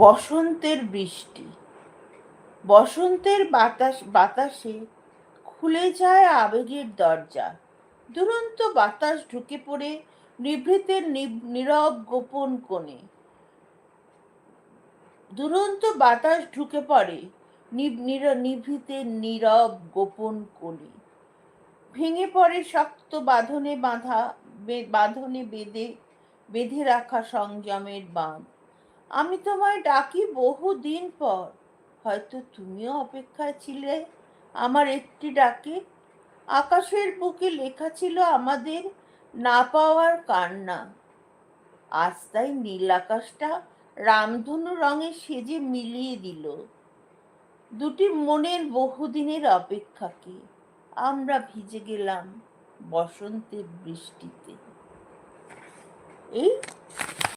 বসন্তের বৃষ্টি। বসন্তের বাতাসে খুলে যায় আবেগের দরজা। দুরন্ত বাতাস ঢুকে পড়ে নিভৃতের নীরব গোপন কোণে। দুরন্ত বাতাস ঢুকে পড়ে নিভৃতের নীরব গোপন কোণে। ভেঙে পড়ে শক্ত বাঁধনে বেঁধে রাখা সংযমের বাঁধ। আমি তোমায় ডাকি বহুদিন পর, হয়তো তুমিও অপেক্ষায় ছিলে আমার একটি ডাকে। আকাশের বুকে লেখা ছিল আমাদের না পাওয়ার কান্না। আজ তাই নীল আকাশটা রামধনু রঙে সেজে মিলিয়ে দিল দুটি মনের বহুদিনের অপেক্ষাকে। আমরা ভিজে গেলাম বসন্তের বৃষ্টিতে। এই